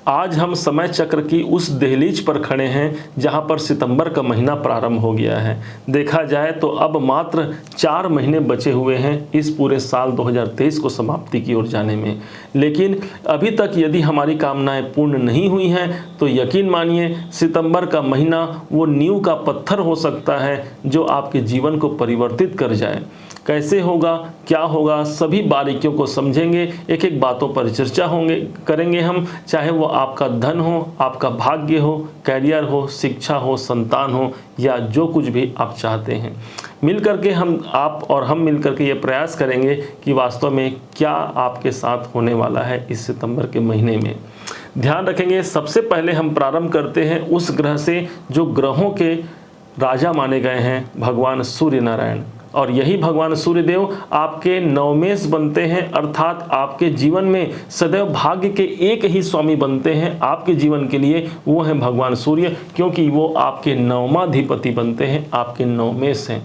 आज हम समय चक्र की उस दहलीज पर खड़े हैं जहां पर सितंबर का महीना प्रारंभ हो गया है। देखा जाए तो अब मात्र 4 महीने बचे हुए हैं इस पूरे साल 2023 को समाप्ति की ओर जाने में। लेकिन अभी तक यदि हमारी कामनाएं पूर्ण नहीं हुई हैं तो यकीन मानिए सितंबर का महीना वो नींव का पत्थर हो सकता है जो आपके जीवन को परिवर्तित कर जाए। कैसे होगा, क्या होगा, सभी बारीकियों को समझेंगे, एक एक बातों पर चर्चा करेंगे हम। चाहे वो आपका धन हो, आपका भाग्य हो, कैरियर हो, शिक्षा हो, संतान हो या जो कुछ भी आप चाहते हैं, मिल करके आप और हम मिल करके ये प्रयास करेंगे कि वास्तव में क्या आपके साथ होने वाला है इस सितंबर के महीने में। ध्यान रखेंगे, सबसे पहले हम प्रारंभ करते हैं उस ग्रह से जो ग्रहों के राजा माने गए हैं, भगवान सूर्य नारायण। और यही भगवान सूर्यदेव आपके नवमेश बनते हैं, अर्थात आपके जीवन में सदैव भाग्य के एक ही स्वामी बनते हैं आपके जीवन के लिए, वो हैं भगवान सूर्य, क्योंकि वो आपके नवमाधिपति बनते हैं, आपके नवमेश हैं।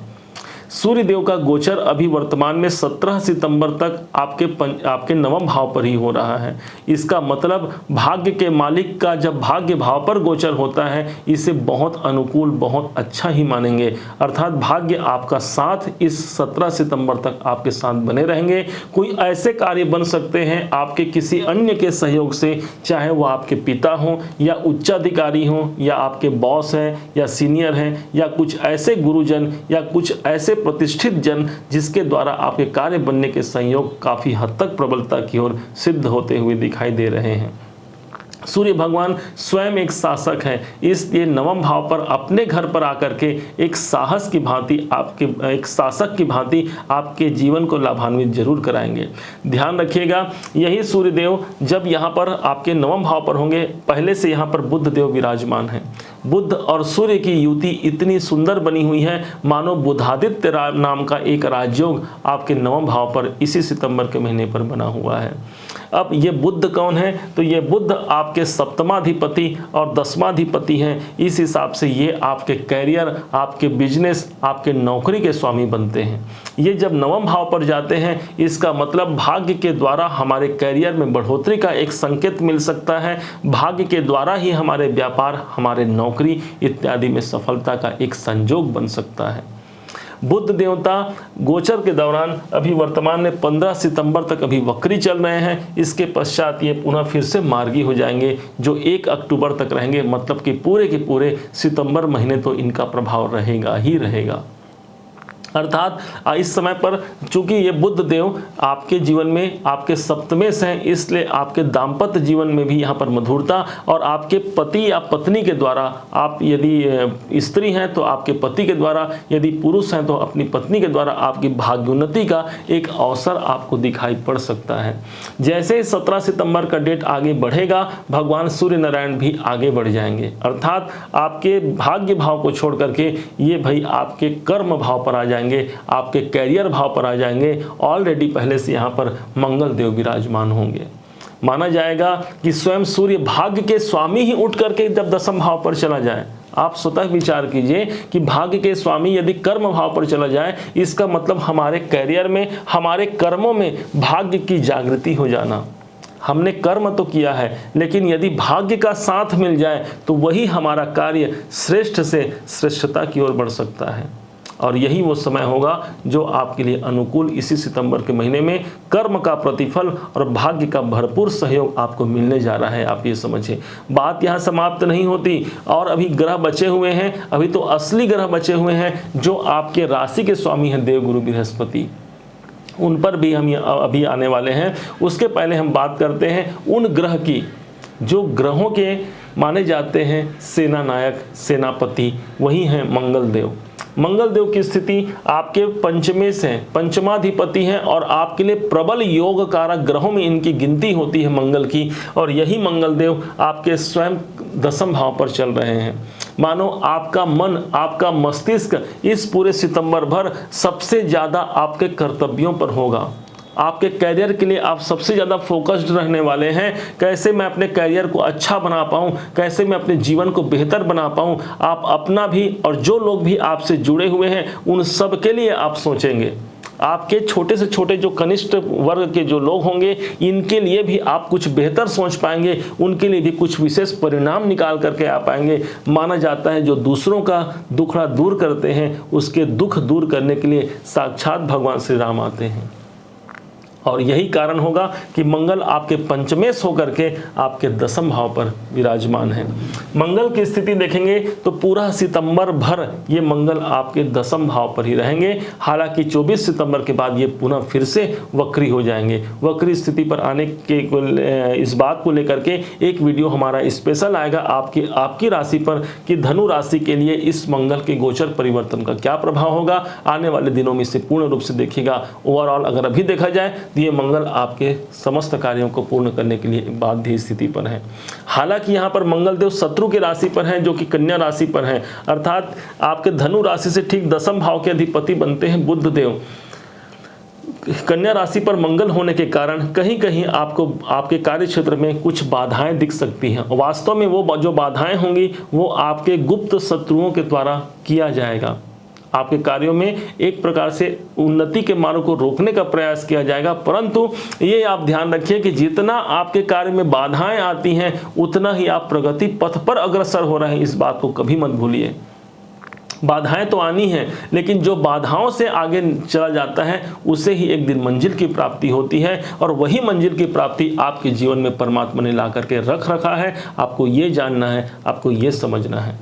सूर्य देव का गोचर अभी वर्तमान में 17 सितंबर तक आपके नवम भाव पर ही हो रहा है। इसका मतलब भाग्य के मालिक का जब भाग्य भाव पर गोचर होता है इसे बहुत अनुकूल, बहुत अच्छा ही मानेंगे। अर्थात भाग्य आपका साथ इस 17 सितंबर तक आपके साथ बने रहेंगे। कोई ऐसे कार्य बन सकते हैं आपके किसी अन्य के सहयोग से, चाहे वो आपके पिता हों या उच्चाधिकारी हों या आपके बॉस हैं या सीनियर हैं या कुछ ऐसे गुरुजन या कुछ ऐसे प्रतिष्ठित जन जिसके द्वारा आपके कार्य बनने के संयोग काफी हद तक प्रबलता की ओर सिद्ध होते हुए दिखाई दे रहे हैं। सूर्य भगवान स्वयं एक शासक है, इसलिए नवम भाव पर अपने घर पर आकर के एक साहस की भांति एक शासक की भांति आपके जीवन को लाभान्वित जरूर कराएंगे। ध्यान रखिएगा, यही सूर्य देव जब यहाँ पर आपके नवम भाव पर होंगे, पहले से यहाँ पर बुध देव विराजमान है। बुध और सूर्य की युति इतनी सुंदर बनी हुई है मानो बुधादित्य नाम का एक राजयोग आपके नवम भाव पर इसी सितंबर के महीने पर बना हुआ है। अब ये बुध कौन है, तो ये बुध आपके सप्तमाधिपति और दसमाधिपति हैं। इस हिसाब से ये आपके कैरियर, आपके बिजनेस, आपके नौकरी के स्वामी बनते हैं। ये जब नवम भाव पर जाते हैं इसका मतलब भाग्य के द्वारा हमारे कैरियर में बढ़ोतरी का एक संकेत मिल सकता है। भाग्य के द्वारा ही हमारे व्यापार, हमारे नौकरी इत्यादि में सफलता का एक संयोग बन सकता है। बुध देवता गोचर के दौरान अभी वर्तमान में 15 सितंबर तक अभी वक्री चल रहे हैं। इसके पश्चात ये पुनः फिर से मार्गी हो जाएंगे जो 1 अक्टूबर तक रहेंगे। मतलब कि पूरे के पूरे सितंबर महीने तो इनका प्रभाव रहेगा ही रहेगा। अर्थात इस समय पर चूंकि ये बुध देव आपके जीवन में आपके सप्तमेश हैं, इसलिए आपके दाम्पत्य जीवन में भी यहाँ पर मधुरता और आपके पति या पत्नी के द्वारा, आप यदि स्त्री हैं तो आपके पति के द्वारा, यदि पुरुष हैं तो अपनी पत्नी के द्वारा आपकी भाग्योन्नति का एक अवसर आपको दिखाई पड़ सकता है। जैसे 17 सितंबर का डेट आगे बढ़ेगा भगवान सूर्य नारायण भी आगे बढ़ जाएंगे। अर्थात आपके भाग्य भाव को छोड़ करके ये भाई आपके कर्म भाव पर आ जाएंगे, आपके कैरियर भाव पर आ जाएंगे। ऑलरेडी पहले से यहाँ पर मंगल देव विराजमान होंगे। माना जाएगा कि स्वयं सूर्य भाग्य के स्वामी ही उठ करके जब दसम भाव पर चला जाए, आप स्वतः विचार कीजिए कि भाग्य के स्वामी यदि कर्म भाव पर चला जाए, इसका मतलब हमारे कैरियर में, हमारे कर्मों में भाग्य की जागृति हो जाना। हमने कर्म तो किया है, लेकिन यदि भाग्य का साथ मिल जाए तो वही हमारा कार्य श्रेष्ठ से श्रेष्ठता की ओर बढ़ सकता है। और यही वो समय होगा जो आपके लिए अनुकूल इसी सितंबर के महीने में कर्म का प्रतिफल और भाग्य का भरपूर सहयोग आपको मिलने जा रहा है। आप ये समझिए, बात यहाँ समाप्त नहीं होती और अभी ग्रह बचे हुए हैं। अभी तो असली ग्रह बचे हुए हैं जो आपके राशि के स्वामी हैं, देवगुरु बृहस्पति। उन पर भी हम अभी आने वाले हैं। उसके पहले हम बात करते हैं उन ग्रह की जो ग्रहों के माने जाते हैं सेना नायक, सेनापति, वही हैं मंगल देव। मंगल देव की स्थिति आपके पंचमे से, पंचमाधिपति हैं और आपके लिए प्रबल योग कारक ग्रहों में इनकी गिनती होती है मंगल की। और यही मंगल देव आपके स्वयं दसम भाव पर चल रहे हैं। मानो आपका मन, आपका मस्तिष्क इस पूरे सितंबर भर सबसे ज़्यादा आपके कर्तव्यों पर होगा। आपके कैरियर के लिए आप सबसे ज़्यादा फोकस्ड रहने वाले हैं। कैसे मैं अपने कैरियर को अच्छा बना पाऊँ, कैसे मैं अपने जीवन को बेहतर बना पाऊँ, आप अपना भी और जो लोग भी आपसे जुड़े हुए हैं उन सब के लिए आप सोचेंगे। आपके छोटे से छोटे जो कनिष्ठ वर्ग के जो लोग होंगे, इनके लिए भी आप कुछ बेहतर सोच पाएंगे, उनके लिए भी कुछ विशेष परिणाम निकाल करके आ पाएंगे। माना जाता है जो दूसरों का दुखड़ा दूर करते हैं, उसके दुख दूर करने के लिए साक्षात भगवान श्री राम आते हैं। और यही कारण होगा कि मंगल आपके पंचमेश होकर के आपके दशम भाव पर विराजमान है। मंगल की स्थिति देखेंगे तो पूरा सितंबर भर ये मंगल आपके दशम भाव पर ही रहेंगे। हालांकि 24 सितंबर के बाद ये पुनः फिर से वक्री हो जाएंगे। वक्री स्थिति पर आने के इस बात को लेकर के एक वीडियो हमारा स्पेशल आएगा आपकी राशि पर कि धनु राशि के लिए इस मंगल के गोचर परिवर्तन का क्या प्रभाव होगा। आने वाले दिनों में इसे पूर्ण रूप से देखिएगा। ओवरऑल अगर अभी देखा जाए ये मंगल आपके समस्त कार्यों को पूर्ण करने के लिए बाध्य स्थिति पर है। हालांकि यहाँ पर मंगल देव शत्रु की राशि पर है, जो कि कन्या राशि पर है, अर्थात आपके धनु राशि से ठीक दशम भाव के अधिपति बनते हैं बुध देव। कन्या राशि पर मंगल होने के कारण कहीं कहीं आपको आपके कार्य क्षेत्र में कुछ बाधाएं दिख सकती हैं। वास्तव में वो जो बाधाएं होंगी वो आपके गुप्त शत्रुओं के द्वारा किया जाएगा। आपके कार्यों में एक प्रकार से उन्नति के मार्ग को रोकने का प्रयास किया जाएगा, परंतु ये आप ध्यान रखिए कि जितना आपके कार्य में बाधाएं आती हैं उतना ही आप प्रगति पथ पर अग्रसर हो रहे हैं। इस बात को कभी मत भूलिए। बाधाएं तो आनी हैं, लेकिन जो बाधाओं से आगे चला जाता है उसे ही एक दिन मंजिल की प्राप्ति होती है, और वही मंजिल की प्राप्ति आपके जीवन में परमात्मा ने ला करके रख रखा है। आपको ये जानना है, आपको ये समझना है।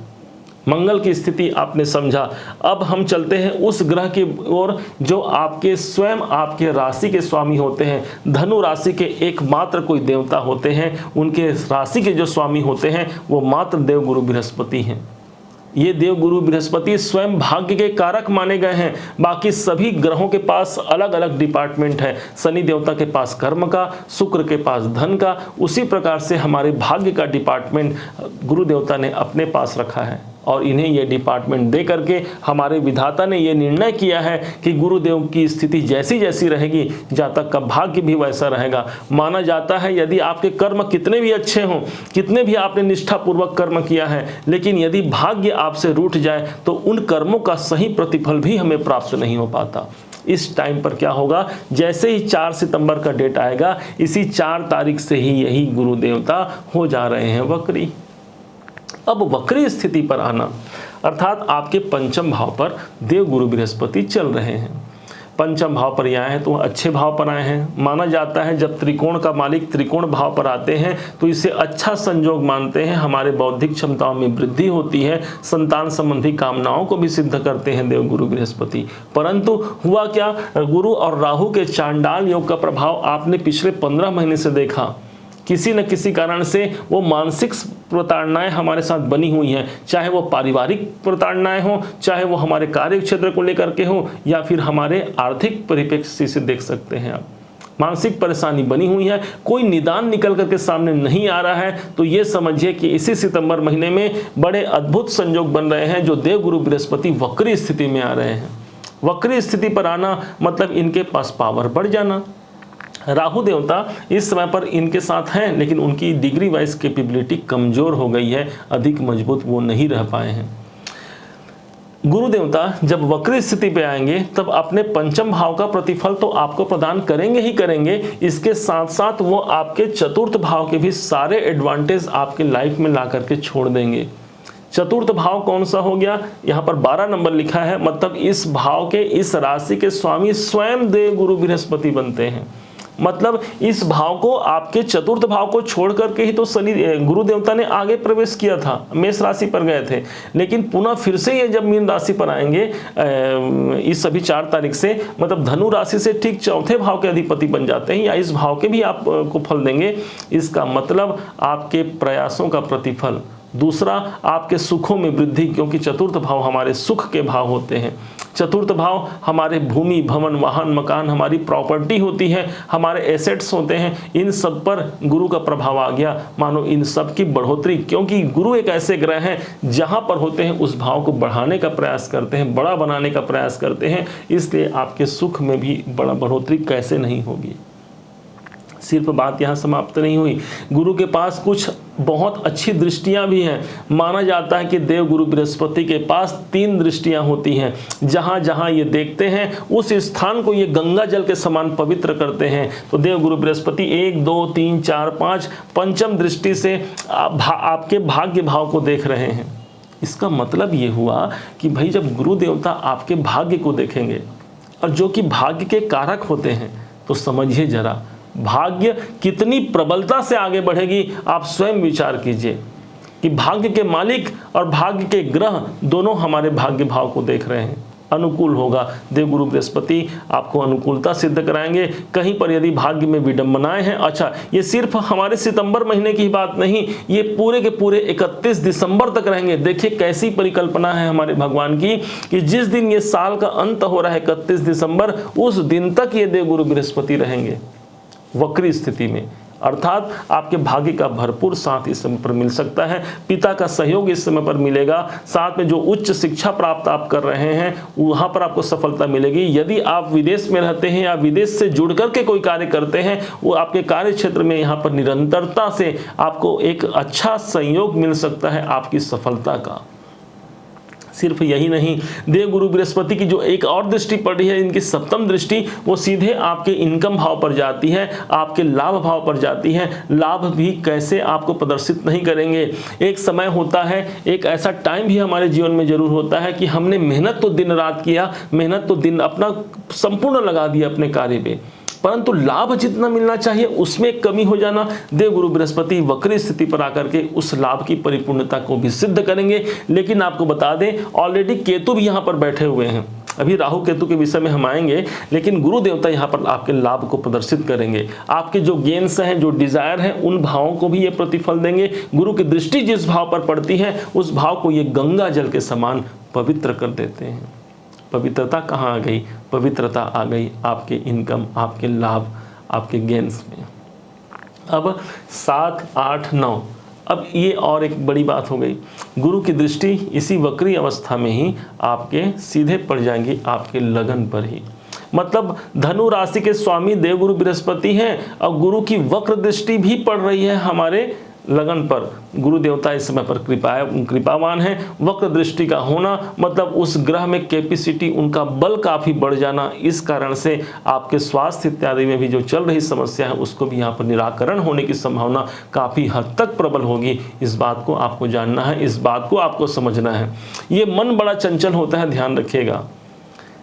मंगल की स्थिति आपने समझा। अब हम चलते हैं उस ग्रह की ओर जो आपके स्वयं आपके राशि के स्वामी होते हैं। धनु राशि के एकमात्र कोई देवता होते हैं, उनके राशि के जो स्वामी होते हैं वो मात्र देवगुरु बृहस्पति हैं। ये देवगुरु बृहस्पति स्वयं भाग्य के कारक माने गए हैं। बाकी सभी ग्रहों के पास अलग अलग डिपार्टमेंट है। शनि देवता के पास कर्म का, शुक्र के पास धन का, उसी प्रकार से हमारे भाग्य का डिपार्टमेंट गुरु देवता ने अपने पास रखा है, और इन्हें ये डिपार्टमेंट दे करके हमारे विधाता ने ये निर्णय किया है कि गुरुदेव की स्थिति जैसी जैसी रहेगी जातक का भाग्य भी वैसा रहेगा। माना जाता है यदि आपके कर्म कितने भी अच्छे हों, कितने भी आपने निष्ठापूर्वक कर्म किया है, लेकिन यदि भाग्य आपसे रूठ जाए तो उन कर्मों का सही प्रतिफल भी हमें प्राप्त नहीं हो पाता। इस टाइम पर क्या होगा, जैसे ही 4 सितंबर का डेट आएगा, इसी 4 तारीख से ही यही गुरु देवता हो जा रहे हैं वक्री। अब वक्री स्थिति पर आना, अर्थात आपके पंचम भाव पर देवगुरु बृहस्पति चल रहे हैं। पंचम भाव पर आए हैं तो अच्छे भाव पर आए हैं। माना जाता है जब त्रिकोण का मालिक त्रिकोण भाव पर आते हैं तो इसे अच्छा संयोग मानते हैं। हमारे बौद्धिक क्षमताओं में वृद्धि होती है, संतान संबंधी कामनाओं को भी सिद्ध करते हैं देवगुरु बृहस्पति। परंतु हुआ क्या, गुरु और राहु के चांडाल योग का प्रभाव आपने पिछले 15 महीने से देखा। किसी न किसी कारण से वो मानसिक प्रताड़नाएं हमारे साथ बनी हुई हैं, चाहे वो पारिवारिक प्रताड़नाएं हो, चाहे वो हमारे कार्य क्षेत्र को लेकर के हो, या फिर हमारे आर्थिक परिप्रेक्ष्य से देख सकते हैं आप। मानसिक परेशानी बनी हुई है, कोई निदान निकल करके सामने नहीं आ रहा है। तो ये समझिए कि इसी सितंबर महीने में बड़े अद्भुत संयोग बन रहे हैं जो देवगुरु बृहस्पति वक्री स्थिति में आ रहे हैं। वक्री स्थिति पर आना मतलब इनके पास पावर बढ़ जाना। राहु देवता इस समय पर इनके साथ हैं, लेकिन उनकी डिग्री वाइज कैपेबिलिटी कमजोर हो गई है, अधिक मजबूत वो नहीं रह पाए हैं। गुरु देवता जब वक्री स्थिति पे आएंगे तब अपने पंचम भाव का प्रतिफल तो आपको प्रदान करेंगे ही करेंगे, इसके साथ साथ वो आपके चतुर्थ भाव के भी सारे एडवांटेज आपके लाइफ में ला करके छोड़ देंगे। चतुर्थ भाव कौन सा हो गया, यहाँ पर 12 नंबर लिखा है, मतलब इस भाव के, इस राशि के स्वामी स्वयं देवगुरु बृहस्पति बनते हैं। मतलब इस भाव को, आपके चतुर्थ भाव को छोड़ करके ही तो शनि गुरु देवता ने आगे प्रवेश किया था, मेष राशि पर गए थे, लेकिन पुनः फिर से ये जब मीन राशि पर आएंगे इस सभी 4 तारीख से, मतलब धनु राशि से ठीक चौथे भाव के अधिपति बन जाते हैं, या इस भाव के भी आपको फल देंगे। इसका मतलब आपके प्रयासों का प्रतिफल। दूसरा, आपके सुखों में वृद्धि, क्योंकि चतुर्थ भाव हमारे सुख के भाव होते हैं। चतुर्थ भाव हमारे भूमि, भवन, वाहन, मकान, हमारी प्रॉपर्टी होती है, हमारे एसेट्स होते हैं। इन सब पर गुरु का प्रभाव आ गया, मानो इन सब की बढ़ोतरी, क्योंकि गुरु एक ऐसे ग्रह हैं जहां पर होते हैं उस भाव को बढ़ाने का प्रयास करते हैं, बड़ा बनाने का प्रयास करते हैं। इसलिए आपके सुख में भी बड़ा बढ़ोतरी कैसे नहीं होगी। सिर्फ बात यहाँ समाप्त नहीं हुई, गुरु के पास कुछ बहुत अच्छी दृष्टियां भी हैं। माना जाता है कि देव गुरु बृहस्पति के पास 3 दृष्टियां होती हैं। जहां जहां ये देखते हैं उस स्थान को ये गंगा जल के समान पवित्र करते हैं। तो देव गुरु बृहस्पति 1 2 3 4 5 पंचम दृष्टि से आपके भाग्य भाव को देख रहे हैं। इसका मतलब ये हुआ कि भाई जब गुरु देवता आपके भाग्य को देखेंगे और जो कि भाग्य के कारक होते हैं, तो समझिए जरा भाग्य कितनी प्रबलता से आगे बढ़ेगी। आप स्वयं विचार कीजिए कि भाग्य के मालिक और भाग्य के ग्रह दोनों हमारे भाग्य भाव को देख रहे हैं। अनुकूल होगा, देवगुरु बृहस्पति आपको अनुकूलता सिद्ध कराएंगे। कहीं पर यदि भाग्य में विडंबनाएं हैं, अच्छा ये सिर्फ हमारे सितंबर महीने की बात नहीं, ये पूरे के पूरे 31 दिसंबर तक रहेंगे। देखिए कैसी परिकल्पना है हमारे भगवान की कि जिस दिन ये साल का अंत हो रहा है 31 दिसंबर, उस दिन तक ये देवगुरु बृहस्पति रहेंगे वक्री स्थिति में। अर्थात आपके भाग्य का भरपूर साथ इस समय पर मिल सकता है। पिता का सहयोग इस समय पर मिलेगा। साथ में जो उच्च शिक्षा प्राप्त आप कर रहे हैं वहां पर आपको सफलता मिलेगी। यदि आप विदेश में रहते हैं या विदेश से जुड़ करके कोई कार्य करते हैं, वो आपके कार्य क्षेत्र में यहाँ पर निरंतरता से आपको एक अच्छा संयोग मिल सकता है आपकी सफलता का। सिर्फ यही नहीं, देव गुरु बृहस्पति की जो एक और दृष्टि पड़ रही है, इनकी सप्तम दृष्टि, वो सीधे आपके इनकम भाव पर जाती है, आपके लाभ भाव पर जाती है। लाभ भी कैसे आपको प्रदर्शित नहीं करेंगे। एक समय होता है, एक ऐसा टाइम भी हमारे जीवन में जरूर होता है कि हमने मेहनत तो दिन रात किया, मेहनत तो दिन अपना संपूर्ण लगा दिया अपने कार्य पे, परंतु लाभ जितना मिलना चाहिए उसमें कमी हो जाना, देव गुरु बृहस्पति वक्री स्थिति पर आकर के उस लाभ की परिपूर्णता को भी सिद्ध करेंगे। लेकिन आपको बता दें, ऑलरेडी केतु भी यहाँ पर बैठे हुए हैं। अभी राहु केतु के विषय में हम आएंगे, लेकिन गुरु देवता यहाँ पर आपके लाभ को प्रदर्शित करेंगे। आपके जो गेन्स हैं, जो डिजायर हैं, उन भावों को भी ये प्रतिफल देंगे। गुरु की दृष्टि जिस भाव पर पड़ती है उस भाव को ये गंगा जल के समान पवित्र कर देते हैं। पवित्रता कहाँ आ गई? पवित्रता आ गई आपके इनकम, आपके लाभ, आपके गेन्स में। अब 7, 8, 9, अब ये और एक बड़ी बात हो गई। गुरु की दृष्टि इसी वक्री अवस्था में ही आपके सीधे पड़ जाएंगी आपके लगन पर ही। मतलब धनु राशि के स्वामी देवगुरु बृहस्पति हैं और गुरु की वक्र दृष्टि भी पड़ रही है हमारे लगन पर। गुरु देवता इस समय पर कृपावान है। वक्र दृष्टि का होना मतलब उस ग्रह में कैपेसिटी, उनका बल काफी बढ़ जाना, इस कारण से आपके स्वास्थ्य इत्यादि में भी जो चल रही समस्या है उसको भी यहाँ पर निराकरण होने की संभावना काफी हद तक प्रबल होगी। इस बात को आपको जानना है, इस बात को आपको समझना है। ये मन बड़ा चंचल होता है, ध्यान रखिएगा।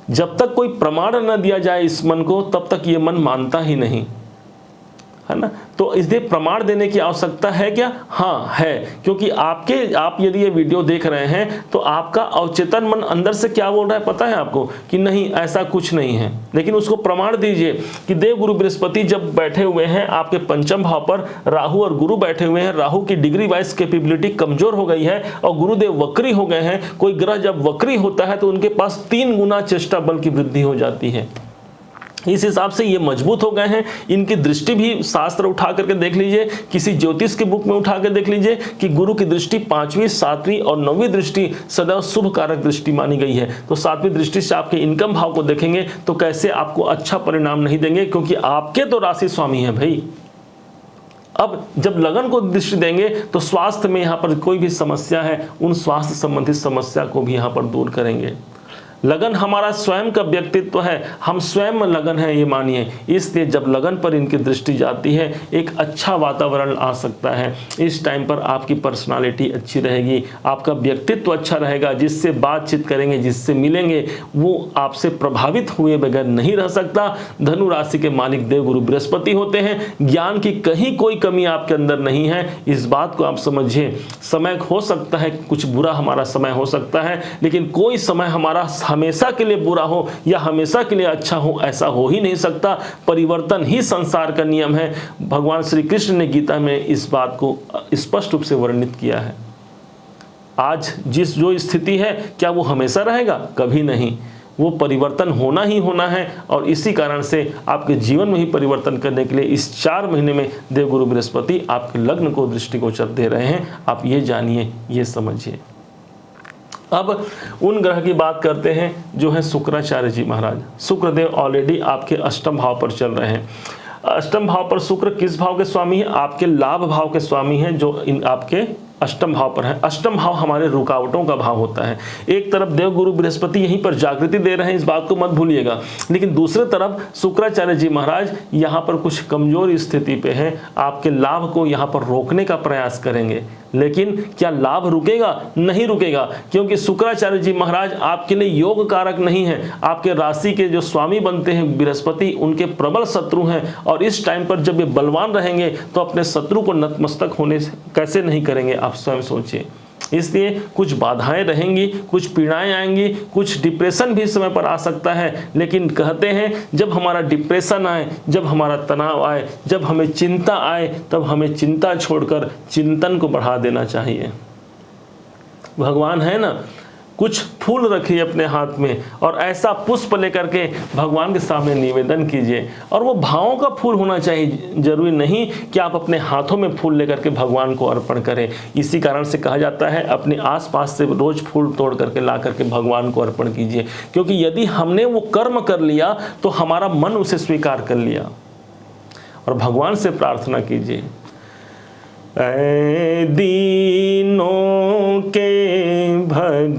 जब तक कोई प्रमाण न दिया जाए इस मन को, तब तक ये मन मानता ही नहीं, है ना। तो इसलिए प्रमाण देने की आवश्यकता है क्या? हाँ है, क्योंकि आप यदि ये वीडियो देख रहे हैं तो आपका अवचेतन मन अंदर से क्या बोल रहा है पता है आपको कि नहीं ऐसा कुछ नहीं है। लेकिन उसको प्रमाण दीजिए कि देव गुरु बृहस्पति जब बैठे हुए हैं आपके पंचम भाव पर, राहु और गुरु बैठे हुए हैं, राहु की डिग्री वाइज कैपेबिलिटी कमजोर हो गई है और गुरुदेव वक्री हो गए हैं। कोई ग्रह जब वक्री होता है तो उनके पास 3 गुना चेष्टा बल की वृद्धि हो जाती है। इस हिसाब से ये मजबूत हो गए हैं। इनकी दृष्टि भी शास्त्र उठा करके देख लीजिए, किसी ज्योतिष की बुक में उठा कर देख लीजिए कि गुरु की दृष्टि 5वीं, 7वीं और 9वीं दृष्टि सदैव शुभ कारक दृष्टि मानी गई है। तो 7वीं दृष्टि से आपके इनकम भाव को देखेंगे तो कैसे आपको अच्छा परिणाम नहीं देंगे, क्योंकि आपके तो राशि स्वामी है भाई। अब जब लगन को दृष्टि देंगे तो स्वास्थ्य में यहाँ पर कोई भी समस्या है, उन स्वास्थ्य संबंधित समस्या को भी यहाँ पर दूर करेंगे। लगन हमारा स्वयं का व्यक्तित्व है, हम स्वयं लगन है ये मानिए। इसलिए जब लगन पर इनकी दृष्टि जाती है एक अच्छा वातावरण आ सकता है। इस टाइम पर आपकी पर्सनालिटी अच्छी रहेगी, आपका व्यक्तित्व अच्छा रहेगा। जिससे बातचीत करेंगे, जिससे मिलेंगे, वो आपसे प्रभावित हुए बगैर नहीं रह सकता। धनु राशि के मालिक देव गुरु बृहस्पति होते हैं। ज्ञान की कहीं कोई कमी आपके अंदर नहीं है, इस बात को आप समझिए। समय हो सकता है कुछ बुरा हमारा समय हो सकता है, लेकिन कोई समय हमारा हमेशा के लिए बुरा हो या हमेशा के लिए अच्छा हो, ऐसा हो ही नहीं सकता। परिवर्तन ही संसार का नियम है। भगवान श्री कृष्ण ने गीता में इस बात को स्पष्ट रूप से वर्णित किया है। आज जो स्थिति है क्या वो हमेशा रहेगा? कभी नहीं, वो परिवर्तन होना ही होना है। और इसी कारण से आपके जीवन में ही परिवर्तन करने के लिए इस 4 महीने में देवगुरु बृहस्पति आपके लग्न को दृष्टिगोचर दे रहे हैं। आप ये जानिए, ये समझिए। अब उन ग्रह की बात करते हैं जो है शुक्राचार्य जी महाराज। शुक्रदेव ऑलरेडी आपके अष्टम भाव पर चल रहे हैं। अष्टम भाव पर शुक्र किस भाव के स्वामी है? आपके लाभ भाव के स्वामी हैं, जो आपके अष्टम भाव पर है। अष्टम भाव हमारे रुकावटों का भाव होता है। एक तरफ देवगुरु बृहस्पति यहीं पर जागृति दे रहे हैं, इस बात को मत भूलिएगा, लेकिन दूसरी तरफ शुक्राचार्य जी महाराज यहाँ पर कुछ कमजोर स्थिति पे हैं, आपके लाभ को यहाँ पर रोकने का प्रयास करेंगे। लेकिन क्या लाभ रुकेगा? नहीं रुकेगा, क्योंकि शुक्राचार्य जी महाराज आपके लिए योग कारक नहीं है। आपके राशि के जो स्वामी बनते हैं बृहस्पति, उनके प्रबल शत्रु हैं, और इस टाइम पर जब ये बलवान रहेंगे तो अपने शत्रु को नतमस्तक होने से कैसे नहीं करेंगे, आप स्वयं सोचिए। इसलिए कुछ बाधाएं रहेंगी, कुछ पीड़ाएं आएंगी, कुछ डिप्रेशन भी समय पर आ सकता है। लेकिन कहते हैं जब हमारा डिप्रेशन आए, जब हमारा तनाव आए, जब हमें चिंता आए, तब हमें चिंता छोड़कर चिंतन को बढ़ा देना चाहिए। भगवान है ना, कुछ फूल रखिए अपने हाथ में और ऐसा पुष्प लेकर के भगवान के सामने निवेदन कीजिए, और वो भावों का फूल होना चाहिए। जरूरी नहीं कि आप अपने हाथों में फूल लेकर के भगवान को अर्पण करें। इसी कारण से कहा जाता है अपने आसपास से रोज फूल तोड़ करके ला करके भगवान को अर्पण कीजिए, क्योंकि यदि हमने वो कर्म कर लिया तो हमारा मन उसे स्वीकार कर लिया। और भगवान से प्रार्थना कीजिए, ऐ दीनों के भगवान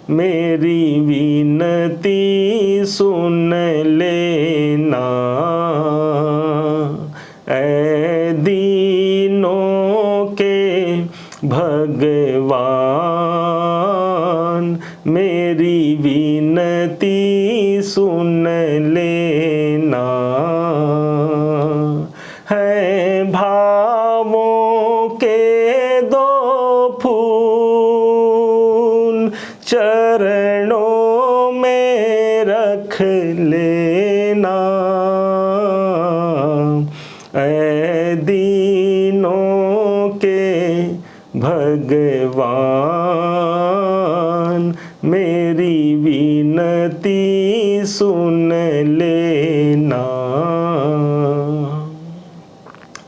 मेरी विनती सुन लेना, ऐ दीनों के भगवान मेरी विनती सुन लेना, है भावों के दो फूल चरणों में रख लेना, ऐ दीनों के भगवान मेरी विनती सुन लेना।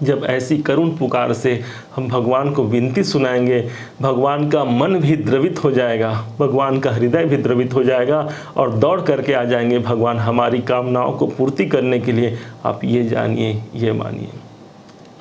जब ऐसी करुण पुकार से हम भगवान को विनती सुनाएंगे, भगवान का मन भी द्रवित हो जाएगा, भगवान का हृदय भी द्रवित हो जाएगा, और दौड़ करके आ जाएंगे भगवान हमारी कामनाओं को पूर्ति करने के लिए। आप ये जानिए, ये मानिए।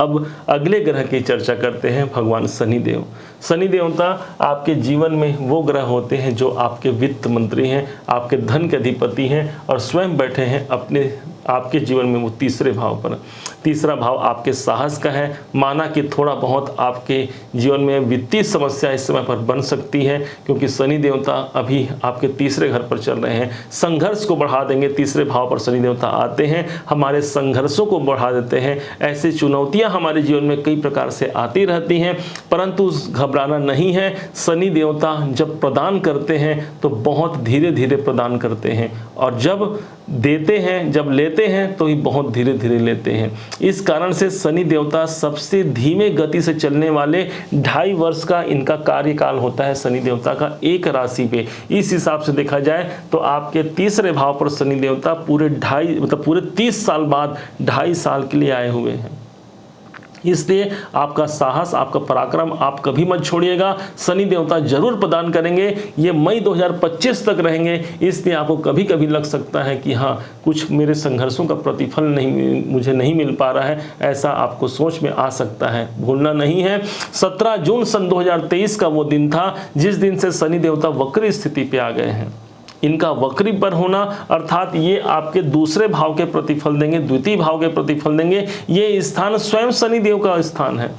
अब अगले ग्रह की चर्चा करते हैं, भगवान शनिदेव। शनि देवता आपके जीवन में वो ग्रह होते हैं जो आपके वित्त मंत्री हैं, आपके धन के अधिपति हैं, और स्वयं बैठे हैं अपने आपके जीवन में वो तीसरे भाव पर। तीसरा भाव आपके साहस का है। माना कि थोड़ा बहुत आपके जीवन में वित्तीय समस्या इस समय पर बन सकती है, क्योंकि शनि देवता अभी आपके तीसरे घर पर चल रहे हैं। संघर्ष को बढ़ा देंगे। तीसरे भाव पर शनि देवता आते हैं, हमारे संघर्षों को बढ़ा देते हैं। ऐसी चुनौतियां हमारे जीवन में कई प्रकार से आती रहती हैं, परंतु घबराना नहीं है। शनि देवता जब प्रदान करते हैं तो बहुत धीरे धीरे प्रदान करते हैं, और जब देते हैं, जब लेते हैं तो ही बहुत धीरे धीरे लेते हैं। इस कारण से शनि देवता सबसे धीमे गति से चलने वाले 2.5 वर्ष का इनका कार्यकाल होता है शनि देवता का एक राशि पे। इस हिसाब से देखा जाए तो आपके तीसरे भाव पर शनि देवता पूरे 30 साल बाद 2.5 साल के लिए आए हुए हैं। इसलिए आपका साहस, आपका पराक्रम आप कभी मत छोड़िएगा। शनि देवता जरूर प्रदान करेंगे। ये मई 2025 तक रहेंगे। इसलिए आपको कभी कभी लग सकता है कि हाँ, कुछ मेरे संघर्षों का प्रतिफल मुझे नहीं मिल पा रहा है, ऐसा आपको सोच में आ सकता है। भूलना नहीं है 17 जून सन 2023 का वो दिन था जिस दिन से शनि देवता वक्री स्थिति पे आ गए हैं। इनका वक्री पर होना अर्थात ये आपके दूसरे भाव के प्रतिफल देंगे, द्वितीय भाव के प्रतिफल देंगे। ये स्थान स्वयं शनि देव का स्थान है।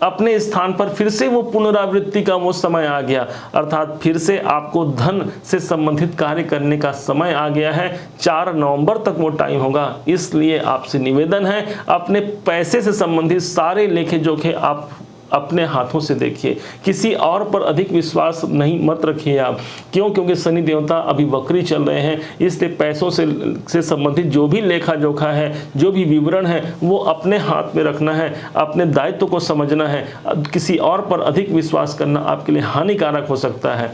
अपने स्थान पर फिर से वो पुनरावृत्ति का वो समय आ गया, अर्थात फिर से आपको धन से संबंधित कार्य करने का समय आ गया है। 4 नवंबर तक वो टाइम होगा। इसलिए आपसे निवेदन है, अपने पैसे से संबंधित सारे लेखे जोखे आप अपने हाथों से देखिए। किसी और पर अधिक विश्वास नहीं मत रखिए आप। क्यों? क्योंकि शनि देवता अभी वक्री चल रहे हैं। इसलिए पैसों से संबंधित जो भी लेखा जोखा है, जो भी विवरण है, वो अपने हाथ में रखना है, अपने दायित्व को समझना है। किसी और पर अधिक विश्वास करना आपके लिए हानिकारक हो सकता है।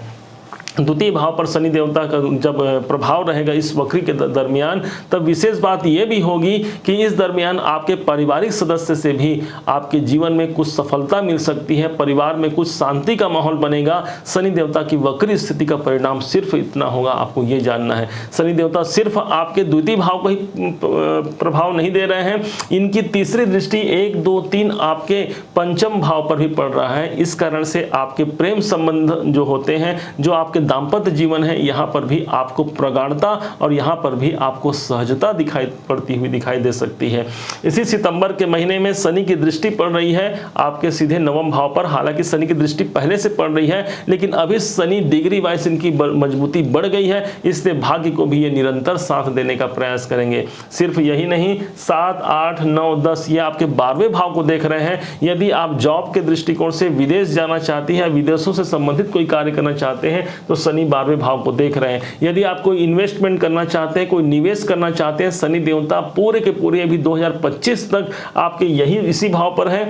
द्वितीय भाव पर शनि देवता का जब प्रभाव रहेगा इस वक्री के दरमियान, तब विशेष बात यह भी होगी कि इस दरमियान आपके पारिवारिक सदस्य से भी आपके जीवन में कुछ सफलता मिल सकती है, परिवार में कुछ शांति का माहौल बनेगा। शनि देवता की वक्री स्थिति का परिणाम सिर्फ इतना होगा, आपको ये जानना है। शनि देवता सिर्फ आपके द्वितीय भाव को ही प्रभाव नहीं दे रहे हैं, इनकी तीसरी दृष्टि 1, 2, 3 आपके पंचम भाव पर भी पड़ रहा है। इस कारण से आपके प्रेम संबंध जो होते हैं, जो आपके दाम्पत्य जीवन है, यहाँ पर भी आपको प्रगाढ़ता और यहाँ पर भी आपको सहजता दिखाई पड़ती हुई दिखाई दे सकती है। इसी सितंबर के महीने में शनि की दृष्टि पड़ रही है आपके सीधे नवम भाव पर। हालांकि शनि की दृष्टि पहले से पड़ रही है, लेकिन अभी शनि डिग्री वाइज इनकी मजबूती बढ़ गई है, इसलिए भाग्य को भी ये निरंतर साथ देने का प्रयास करेंगे। सिर्फ यही नहीं, 7, 8, 9, 10 ये आपके 12वें भाव को देख रहे हैं। यदि आप जॉब के दृष्टिकोण से विदेश जाना चाहती हैं, विदेशों से संबंधित कोई कार्य करना चाहते हैं, तो शनि 12वें भाव को देख रहे हैं। यदि आप कोई इन्वेस्टमेंट करना चाहते हैं, कोई निवेश करना चाहते हैं, शनि देवता पूरे के पूरे अभी 2025 तक आपके इसी भाव पर है,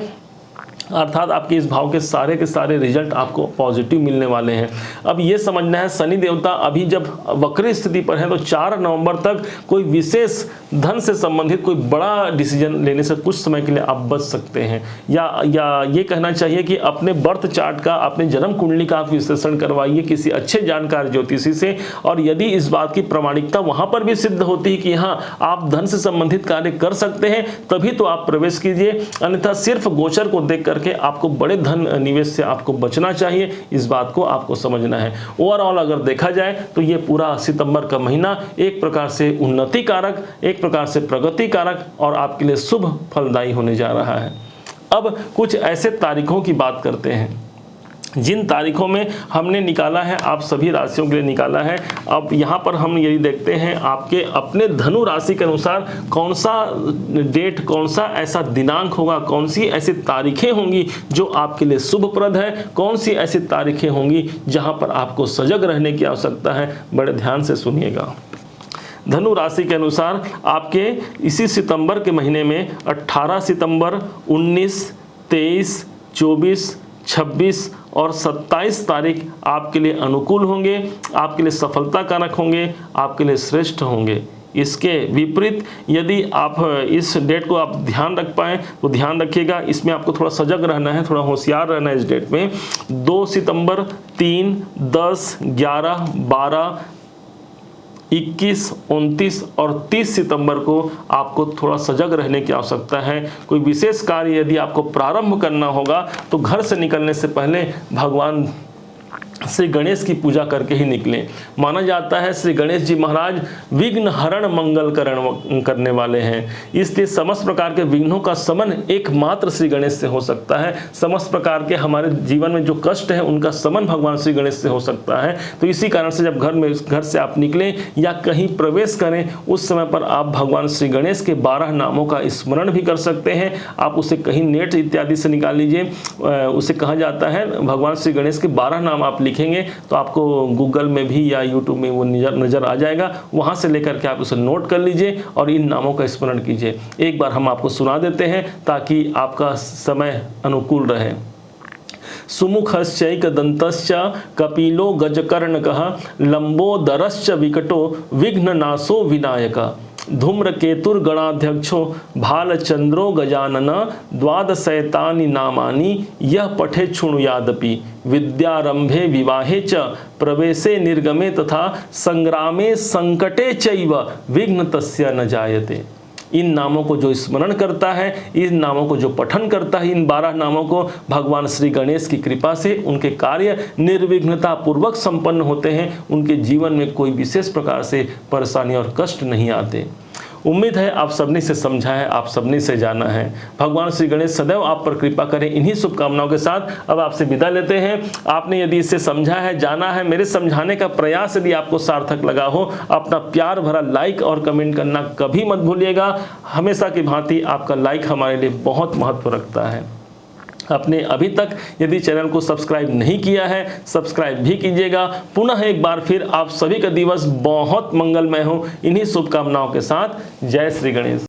अर्थात आपके इस भाव के सारे रिजल्ट आपको पॉजिटिव मिलने वाले हैं। अब ये समझना है, शनि देवता अभी जब वक्री स्थिति पर है तो 4 नवंबर तक कोई विशेष धन से संबंधित कोई बड़ा डिसीजन लेने से कुछ समय के लिए आप बच सकते हैं, या ये कहना चाहिए कि अपने बर्थ चार्ट का, अपने जन्म कुंडली का आप विश्लेषण करवाइए किसी अच्छे जानकार ज्योतिषी से, और यदि इस बात की प्रामाणिकता वहां पर भी सिद्ध होती है कि हाँ आप धन से संबंधित कार्य कर सकते हैं, तभी तो आप प्रवेश कीजिए। अन्यथा सिर्फ गोचर को देख करके आपको बड़े धन निवेश से आपको बचना चाहिए, इस बात को आपको समझना है। ओवरऑल अगर देखा जाए तो ये पूरा सितंबर का महीना एक प्रकार से उन्नति कारक, एक प्रकार से प्रगति कारक और आपके लिए शुभ फलदायी होने जा रहा है। अब कुछ ऐसे तारीखों की बात करते हैं जिन तारीखों में हमने निकाला है, आप सभी राशियों के लिए निकाला है। अब यहाँ पर हम यदि देखते हैं आपके अपने धनु राशि के अनुसार कौन सा डेट, कौन सा ऐसा दिनांक होगा, कौन सी ऐसी तारीखें होंगी जो आपके लिए शुभप्रद है, कौन सी ऐसी तारीखें होंगी जहाँ पर आपको सजग रहने की आवश्यकता है। बड़े ध्यान से सुनिएगा। धनु राशि के अनुसार आपके इसी सितंबर के महीने में 18 सितंबर, 19, 23, 24, 26 और 27 तारीख आपके लिए अनुकूल होंगे, आपके लिए सफलता कारक होंगे, आपके लिए श्रेष्ठ होंगे। इसके विपरीत यदि आप इस डेट को आप ध्यान रख पाएँ तो ध्यान रखिएगा, इसमें आपको थोड़ा सजग रहना है, थोड़ा होशियार रहना है इस डेट में। 2 सितंबर, 3, 10, 11, 12, 21, 29 और 30 सितंबर को आपको थोड़ा सजग रहने की आवश्यकता है। कोई विशेष कार्य यदि आपको प्रारंभ करना होगा तो घर से निकलने से पहले भगवान श्री गणेश की पूजा करके ही निकलें। माना जाता है श्री गणेश जी महाराज विघ्न हरण मंगल करने वाले हैं, इसलिए समस्त प्रकार के विघ्नों का शमन एकमात्र श्री गणेश से हो सकता है। समस्त प्रकार के हमारे जीवन में जो कष्ट है उनका शमन भगवान श्री गणेश से हो सकता है। तो इसी कारण से जब घर से आप निकलें या कहीं प्रवेश करें, उस समय पर आप भगवान श्री गणेश के 12 नामों का स्मरण भी कर सकते हैं। आप उसे कहीं नेट इत्यादि से निकाल लीजिए, उसे कहा जाता है भगवान श्री गणेश के 12 नाम आप लिखेंगे तो आपको गूगल में भी या यूट्यूब में वो नजर आ जाएगा, वहां से लेकर के आप उसे नोट कर लीजिए और इन नामों का स्मरण कीजिए। एक बार हम आपको सुना देते हैं ताकि आपका समय अनुकूल रहे। सुमुखश्चैक दंतश्च कपिलो गजकर्णकः लंबोदरश्च विकटो विघ्ननाशो विनायक धूम्रकेतुर्गणाध्यक्षो भालचंद्रो गजानन द्वादशैतानि नामानि यः पठे शृणुयादपि विद्यारंभे विवाहे च प्रवेशे निर्गमे तथा संग्रामे संकटे चैव विघ्न तस्य न जायते। इन नामों को जो स्मरण करता है, इन नामों को जो पठन करता है, इन 12 नामों को, भगवान श्री गणेश की कृपा से उनके कार्य निर्विघ्नता पूर्वक संपन्न होते हैं। उनके जीवन में कोई विशेष प्रकार से परेशानी और कष्ट नहीं आते। उम्मीद है आप सबने से समझा है, आप सबने से जाना है। भगवान श्री गणेश सदैव आप पर कृपा करें। इन्हीं शुभकामनाओं के साथ अब आपसे विदा लेते हैं। आपने यदि इसे समझा है, जाना है, मेरे समझाने का प्रयास यदि आपको सार्थक लगा हो, अपना प्यार भरा लाइक और कमेंट करना कभी मत भूलिएगा। हमेशा की भांति आपका लाइक हमारे लिए बहुत महत्व रखता है। आपने अभी तक यदि चैनल को सब्सक्राइब नहीं किया है, सब्सक्राइब भी कीजिएगा। पुनः एक बार फिर आप सभी का दिवस बहुत मंगलमय हो। इन्हीं शुभकामनाओं के साथ जय श्री गणेश।